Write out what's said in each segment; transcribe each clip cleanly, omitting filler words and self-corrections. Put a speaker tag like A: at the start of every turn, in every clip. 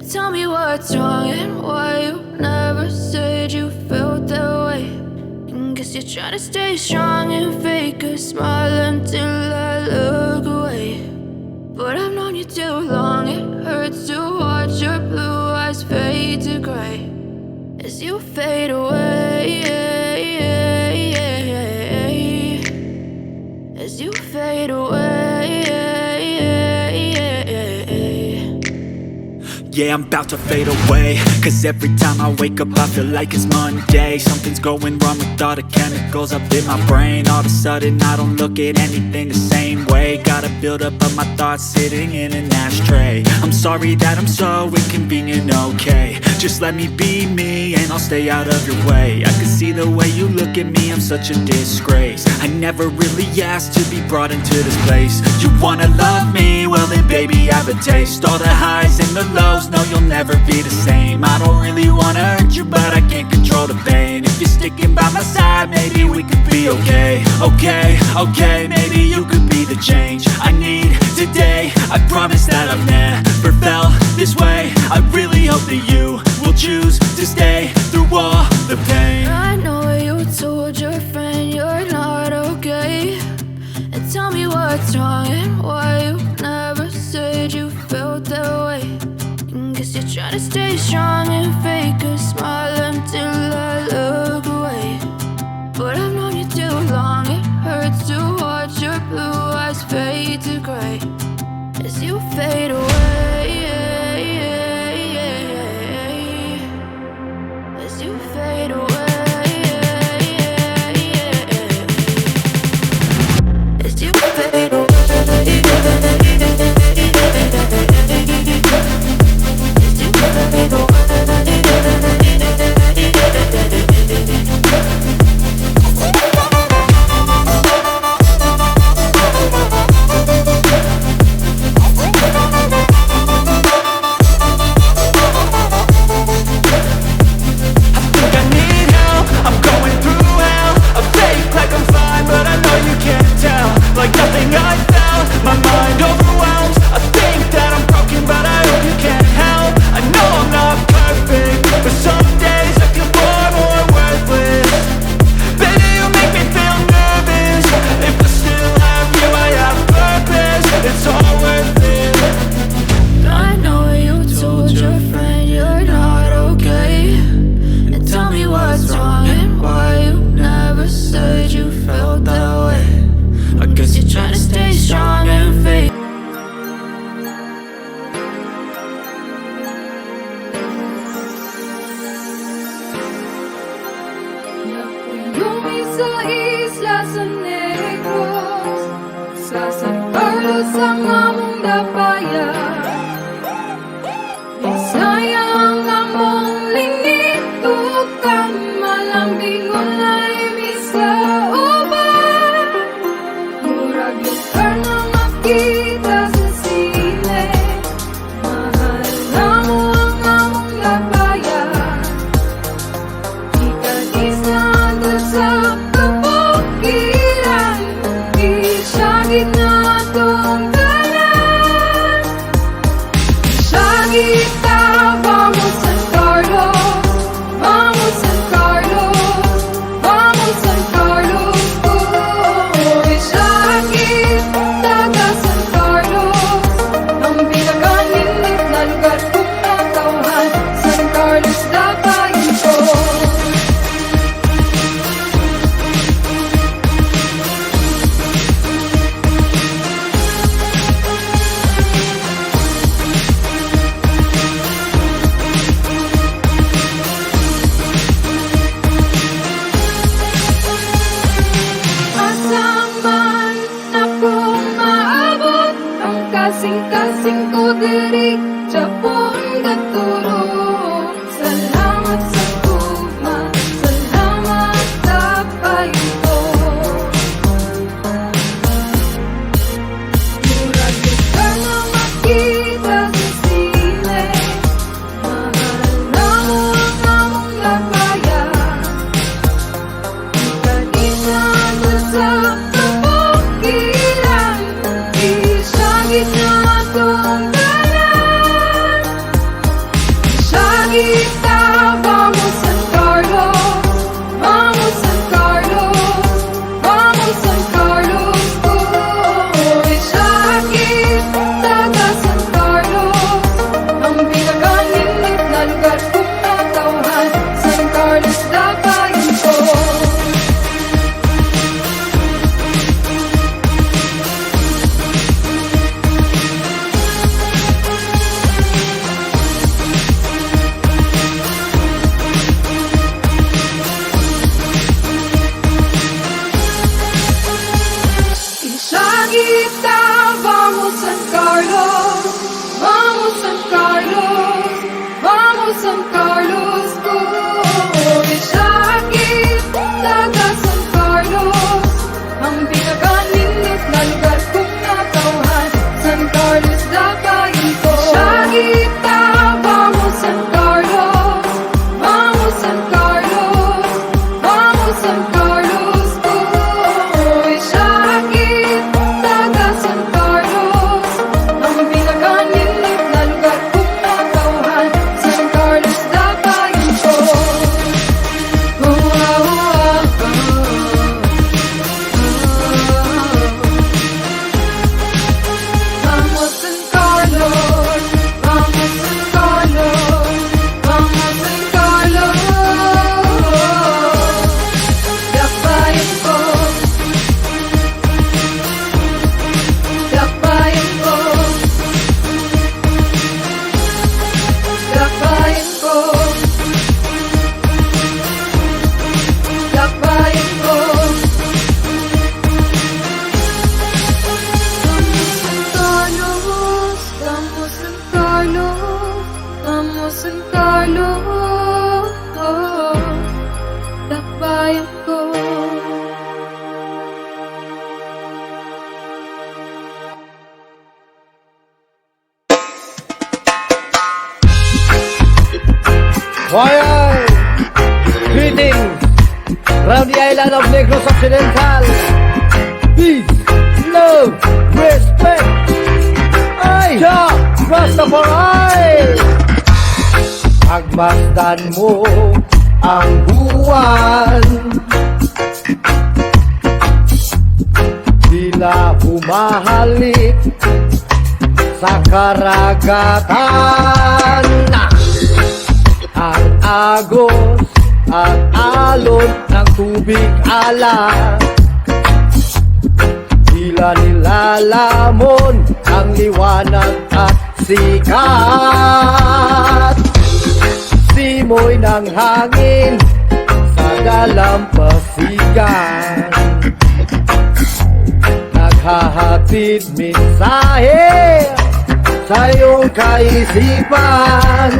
A: Tell me what's wrong and why you never said you felt that way. And guess you're trying to stay strong and fake a smile until I look away. But I've known you too long, it hurts to watch your blue eyes fade to gray as you fade away, as you fade away.
B: Yeah, I'm about to fade away, cause every time I wake up I feel like it's Monday. Something's going wrong with all the chemicals up in my brain. All of a sudden I don't look at anything the same way. Gotta build up of my thoughts sitting in an ashtray. I'm sorry that I'm so inconvenient, okay. Just let me be me and I'll stay out of your way. I can see the way you look at me, I'm such a disgrace. I never really asked to be brought into this place. You wanna love me? Well then baby have a taste. All the highs and the lows, no you'll never be the same. I don't really wanna hurt you but I can't control the pain. If you're sticking by my side maybe we could be okay. Okay, maybe you could be the change I need today. I promise that I've never felt this way. I really hope that you will choose to stay through all the pain.
A: I know you told your friend you're not okay. And tell me what's wrong and why you never said you felt that way. And guess you're trying to stay strong and fake a smile until I look away. But I've known you too long, it hurts to watch your blue eyes fade to gray as you fade away, as you fade away, as you fade away.
C: Sa isla San Negros, sa San Carlos ang among dapayan. Sayang among linito kang malambingon ay misa uban. Murag lugar na makita sa sine, mahal na mo ang among dapayan. Ika-isa sa gitna itong galan. Sa gitna, vamos San Carlos, vamos San Carlos, vamos San Carlos. Sa gitna ka San Carlos, ang pinakaninit na lugar kong natauhan. San Carlos dapayin ko. Kasing-kasing ko diri Japon katulong. Salamat sa tugma, salamat dapayin ko. Murag ka na makita sa sine, mahal na mo ang among dapayan. Ika-isa na sa kabukiran, isa gitna itong galan. kita, vamos San Carlos, vamos San Carlos, vamos San Carlos. Uy, sakit, taga San Carlos, ang pinakainit na lugar kong natauhan, San Carlos, dapayin ko. Isagita, vamos San Carlos, vamos San Carlos, vamos San Carlos. Isagit, taga San Carlos, ang pinakaninit na lugar kong natauhan, San Carlos, dapayin ko. Isagita, vamos San Carlos, vamos San Carlos, vamos San Carlos. Isagit, taga San Carlos, ang pinakaninit na lugar kong natauhan, San Carlos, dapayin ko. Vamos San Carlos, vamos San Carlos, vamos San Carlos, dapayin ko, dapayin ko, dapayin ko, dapayin ko. Vamos San Carlos, vamos San Carlos, dapayin ko.
D: Why? Greetings from the island of Negros Occidental. Peace, love, respect. Ay, Jah Rastafari. Pagmasdan mo ang buwan, tila humahalik sa karagatan. Ang agos at alon ng tubig alat, tila nilalamon ang liwanag at sikat. Simoy ng hangin sa dalampasigan, naghahatid mensahe sa iyong kaisipan.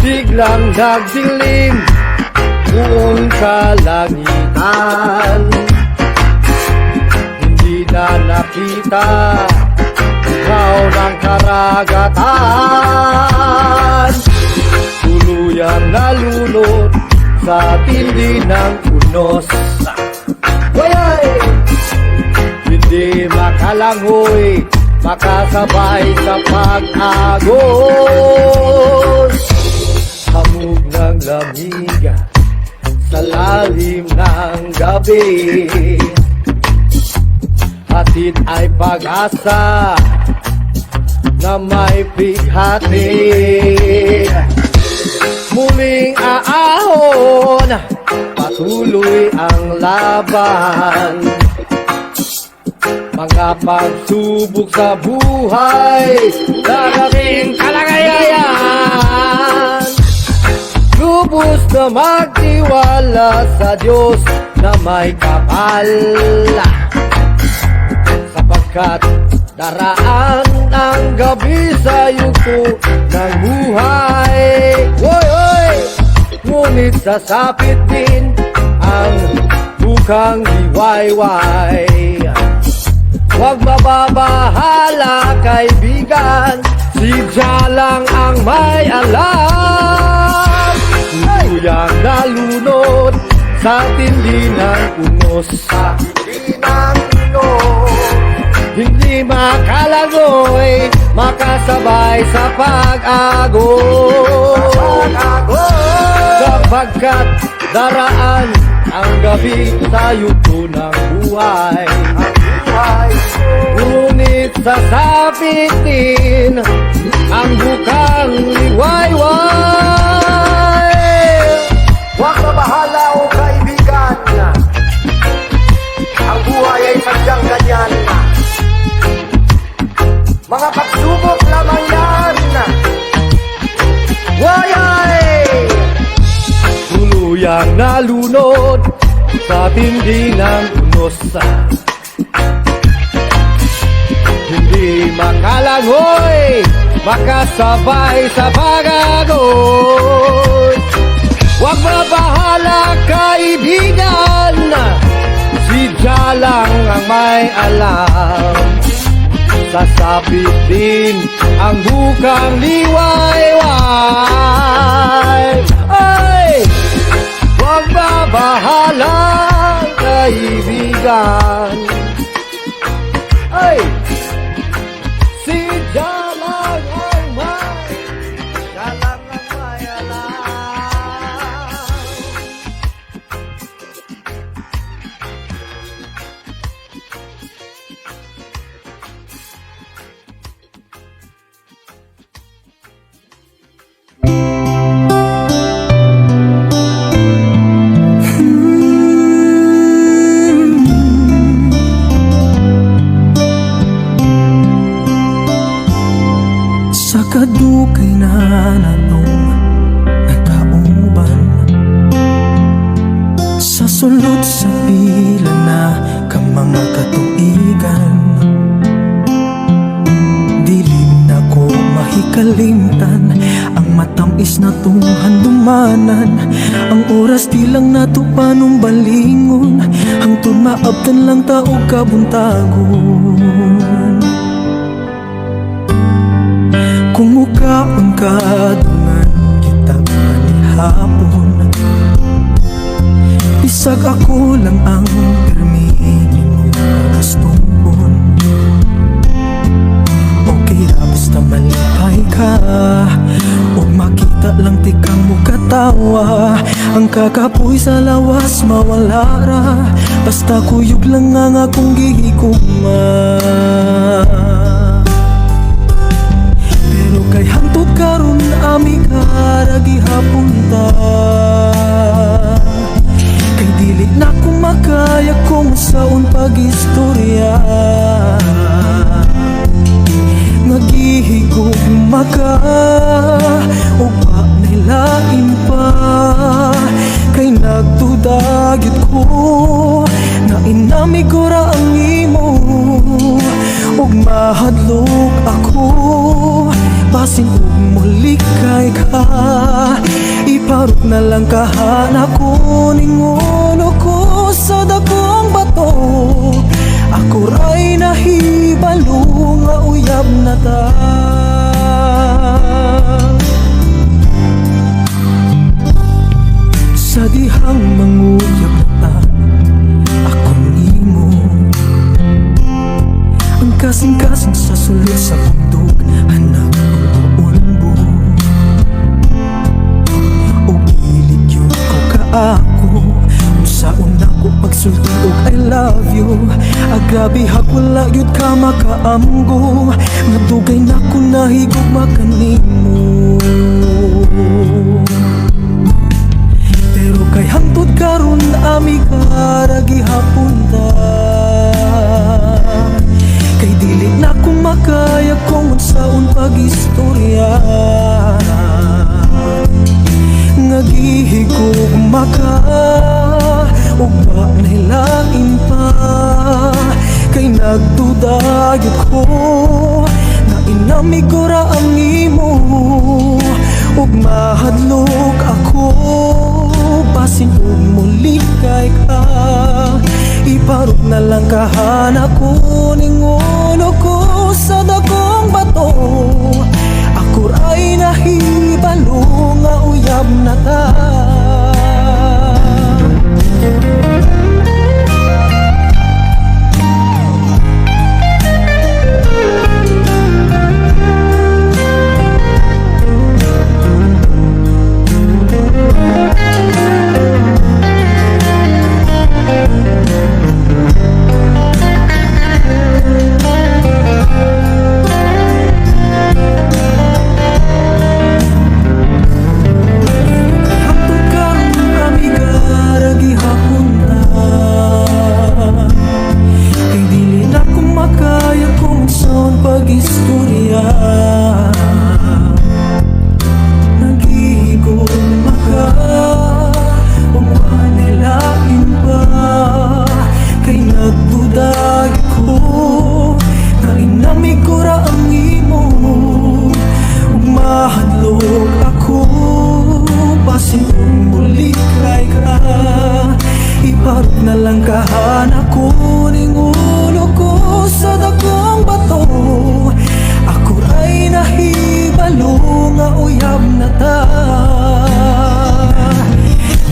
D: Biglang nagdilim buong kalangitan, hindi na nakita ikaw ng karagatan. Tuluyang nalunod sa tindi ng unos. Wayay! Hindi makalangoy, makasabay sa pag-agos. Hamog ng lamiga sa lalim ng gabi, hatid ay pag-asa na may bighati. Muling aahon, patuloy ang laban. Mga pagsubok sa buhay, darating kalagayayan. Lubos na magtiwala sa Diyos na may kapal, sapagkat daraan ang gabi sa yugto ng buhay. Oy, oy! Ngunit sasapit din ang bukang diwayway. Huwag mababahala, kaibigan, si Jah lang ang may alam. Tuluyang nalunod sa tindi ng unos, sa tindi ng unos. Hindi makalangoy, makasabay sa pag-agos. Sapagkat daraan ang gabi sa yugto ng buhay. Ngunit sasapitin ang bukang liwayway.
E: Huwag na bahala o kaibigan, ang buhay ay sadyang ganyan. Mga pagsubok lamang yan.
D: Wayay! Tuluyang nalunod sa tindi ng unos. Hindi makalangoy, makasabay sa pag-agos. Huwag mabahala kaibigan, si Jah lang ang may alam. Sasapit din ang bukang liwayway. Ay! Huwag mabahala kaibigan. Ay! Si Jah lang ang may, Jah lang ang may alam.
F: Sa kadukay na natong nagkauban, sa sulod sa pila na ka mga katuigan, dili na ko mahikalimtan ang matamis na handumanan. Ang oras di lang nato panong balingon, hangtod maabtan lang tao kabuntagon. Kung mukaon ka dungan kita manihapon, bisag ako lang ang permini mo nagastumbon. Okay ra basta malipay ka, o makita lang tikang mo katawa. Ang kakapoy sa lawas mawala ra, basta kuyog lang ang akong gihigugma. Kay hantod karon ami ka gihapon ta, kay dili na ko makaya kung saon pag-istorya. Nagihigugma ka o pa nilain pa, kay nagtudagyot ko na inamigura ang imo, ug mahadlok ako basin ug mulikay ka. Iparok na lang kahana ko, ningon ko sa dakong bato. Ako ray nahibalo nga uyab na ta. Sa dihang manguyab na ta akong imo, ang kasing-kasing sa sulod sa bundok, hanap ako saon ako pagsulti og I love you. Agrabi wala yun ka makaamgo, nga dugay na ko nahigugma kanimo. Pero kay hangtod karon ami ka gihapon ta, kay dili na ko makaya kung saon pag-istorya. Nagihigugma ka o ba nilain pa, kay nagdudagyot ko na inamigura ang imo, ug mahadlok ako basin ug mulikay ka. Iparok na lang kahana ko, ningon ko sa dakong bato. Ako ray nahibalo nga uyab na ta. Iparot na lang kahanak ko ning ulo ko sa dakong bato. Ako ay nahibalo nga uyab na ta.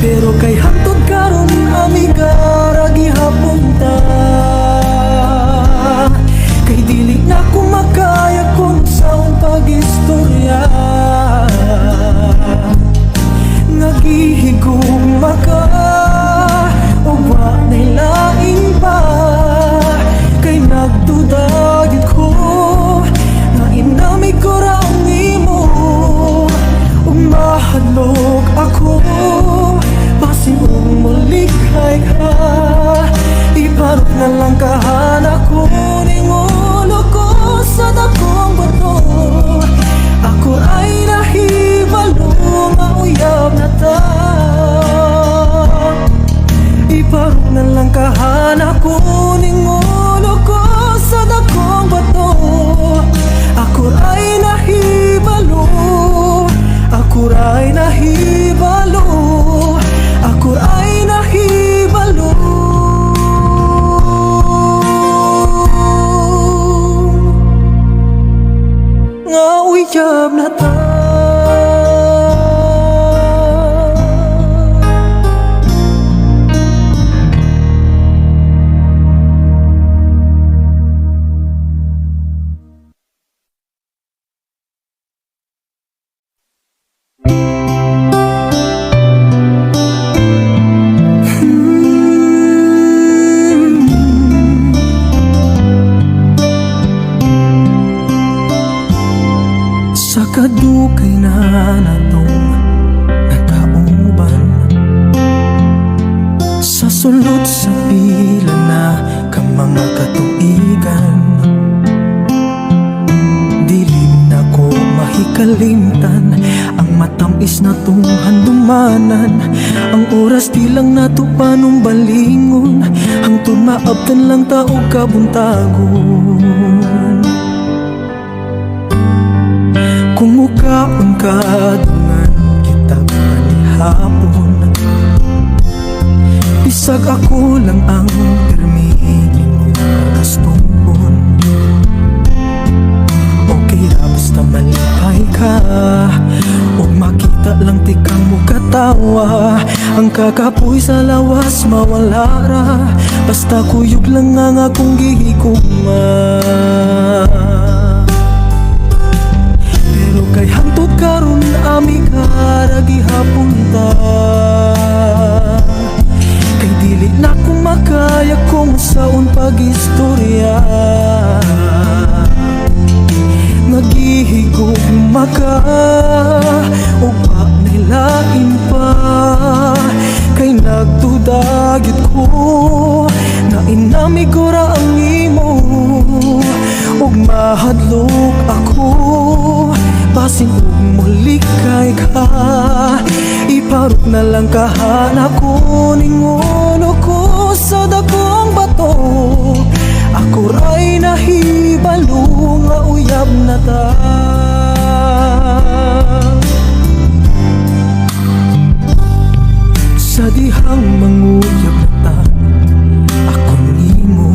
F: Pero kay hantod karon amiga ra gihapon ta. Kay dili na ko makaya kung saong pag-istorya. Nagihigugma ka o wa na'y lain pa. Kay nagdudagit ko na inamig ko ra ang imo. Ug mahadlok ako basin umulikay ka. Iparot na lang kahanak ko ning ulo ko sa dakong bato. Ako ay nahibalo nga uyab na ta. Iparot na lang kahanak ko ning ulo ko sa dakong bato. Ako ay nahibalo. Ako ay nahibalo. Ako ay nahibalo. Nga uyab na ta. Sa kadukay na natong nakauban, sa sulod sa pila na ka mga katuigan, dili na ko mahikalimtan ang matamis na tong handumanan. Ang oras di lang nato panumbalingon, hangtod maabtan lang tao kabuntagon. Kung mukaon ka dungan kita manihapon, bisag ako lang ang perminin mo nagastumpon. Okay ra basta malipay ka o makita lang tikang mo katawa. Ang kakapoy sa lawas mawala ra basta kuyog lang ang akong gihigugma. Kay hantod karon amiga ra gihapon ta. Kay dili na ko makaya kung saon pag-istorya. Nagihigugma ka o wa na'y lain pa. Kay nagdudagit ko na inamig ko ra ang imo. Ug mahadlok ako basin ug mulikay ka. Iparot na lang kahanak ko ning ulo ko sa dakong bato. Ako ra'y nahibalo nga uyab na ta. Sa dihang manguyab na ta ako nimo.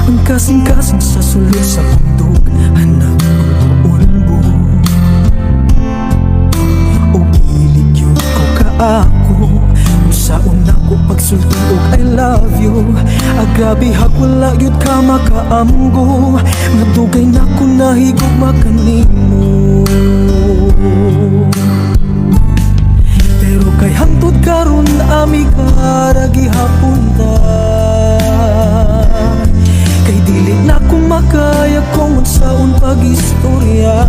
F: Ang kasing-kasing sa sulod sa bundok hanap ulbo. O ilig yun ko kaako sa una ko pagsulti og I love you. Agabi wala yun ka makaamgo. Nadugay na ko nahigugma kanimo. Pero kay hantod karon amiga ra gihapon ta. Kay dili na ko makaya kung unsaon pag-istorya.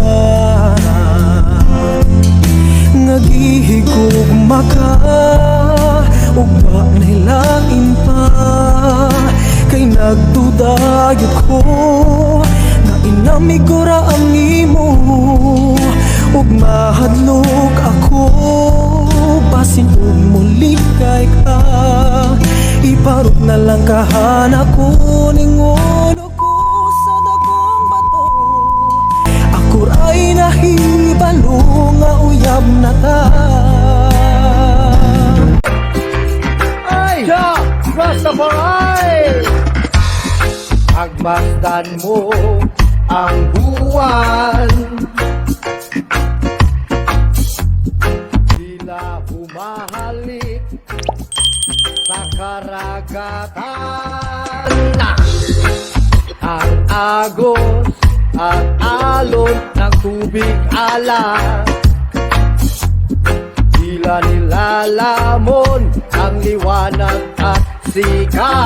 F: Nagihigugma ka o wa na'y lain pa. Kay nagdudagit ko na inamig ko ra ang imo. Ug mahadlok ako basin ug mulikay ka. Iparot na lang kahanak ko ning ulo ko sa dakong bato. Ako ay nahibalo nga uyab na ta.
D: Pagmasdan mo ang buwan, tila humahalik sa karagatan. Ang agos at alon ng tubig alat, tila nilalamon ang liwanag at sikat.